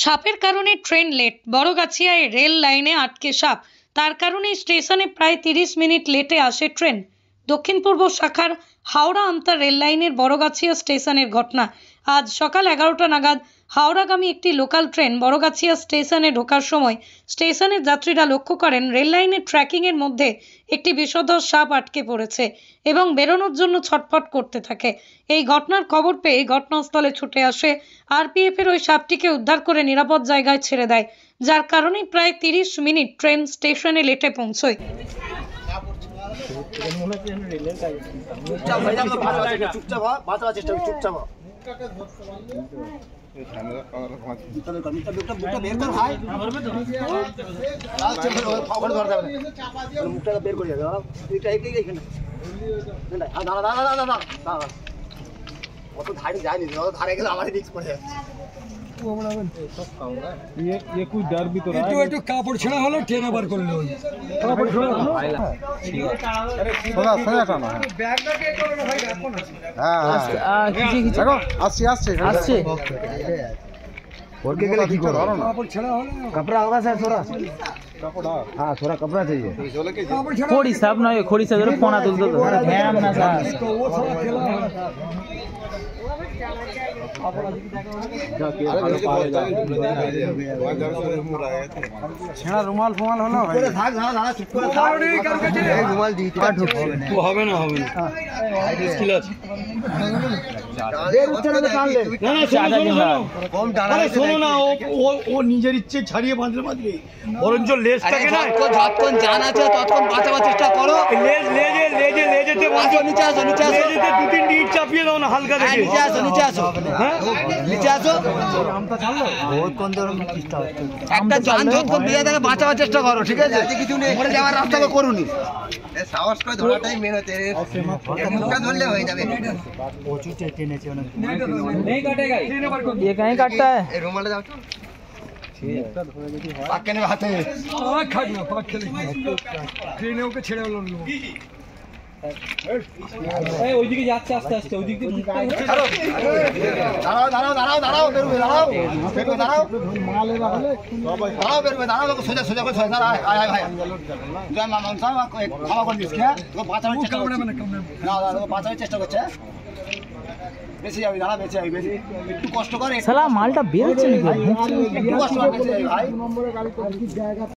সাপের কারণে train late, বড়গাছিয়ায় rail লাইনে আটকে সাপ। তার কারণে স্টেশনে প্রায় 30 মিনিট লেটে আসে ট্রেন। দক্ষিণ পূর্ব শাখার হাওড়া আমতা রেল লাইনের বড়গাছিয়া স্টেশনের ঘটনা। আজ সকাল 11টা নাগাদ হাওড়াগামী একটি লোকাল ট্রেন বড়গাছিয়া স্টেশনে ঢোকার সময় স্টেশনের যাত্রীরা লক্ষ্য করেন রেল লাইনের ট্র্যাকিংয়ের মধ্যে একটি বিষধর সাপ আটকে পড়েছে এবং বেরোনোর জন্য ছটফট করতে থাকে। এই ঘটনার খবর পেয়ে ঘটনাস্থলে ছুটে আসে আরপিএফ এর ওই সাপটিকে উদ্ধার করে নিরাপদ জায়গায় ছেড়ে দেয়, যার কারণে প্রায় 30 মিনিট ট্রেন স্টেশনে লেটে পৌঁছয়। ये कुछ डर भी तो रहा है। तो कापड़ छड़ा हलो ट्रेन बार कर लो कापड़ छड़ा सोना सोना टाना है बैग में के करो भाई आपको हां हां देखो আসছে और के लिए की करो ना कापड़ छड़ा हलो कपड़ा होगा सर थोड़ा कपड़ा हां थोड़ा कपड़ा चाहिए खोड़ी साहब ना ये खोड़ी से जरा पोना तुल दो ध्यान ना सा छेड़ा रुमाल फुमाल हलो भाई पूरे भाग ना ना चुप করে থাক এই রুমাল দিতে তো হবে না মুশকিল আছে দে উচ্চারণ টান ले না না কম টানা শোনো না ও নিজের ইচ্ছে ছাড়িয়ে বাঁধবে বরঞ্চ লেজটাকে না যতক্ষণ জান আছে ততক্ষণ বাঁচাবার চেষ্টা করো লেজেতে বাঁধো নিচে আসো লেজেতে দু তিন ইট চাপিয়ে দাও না হালকা দেখে নিচে আসো নিচে আসো আমটা চাললো বহুত কোন ধরনের চেষ্টা হচ্ছে একটা জান যতক্ষণ দিয়ে দেবে বাঁচাবার চেষ্টা করো, ঠিক আছে? কিছু নেই মরে যাওয়ার রাস্তা তো করুনি এই সাহস করে ধরাটাই মেন হচ্ছে মুখটা ধরলে হয়ে যাবে প্রচুর টেনেছে অনেক नहीं काटेगा ये कहीं काटता है ए रुमाल जाओ पाके ने हाथे खाट ना पाक खेले ट्रेने ওকে ছেড়ে হলো এই ওইদিকে যাচ্ছে আস্তে আস্তে ওইদিকে দাঁড়াও বেরবে দাঁড়াও মালে রাখলে বেরবে দাঁড়াও সোজা করে সোজা আয় ভাই তুই মামন সাহেব খাওয়া করে দিস কে তো বাঁচানোর চেষ্টা করছে না বাঁচানোর চেষ্টা করছে বেশি যাবি দাঁড়া বেঁচে যাবি বেশি একটু কষ্ট করে শালা মালটা বেরোচ্ছে নাকি একটু কষ্ট করে বেঁচে যাবি ভাই নম্বরে গাড়ি তো জায়গা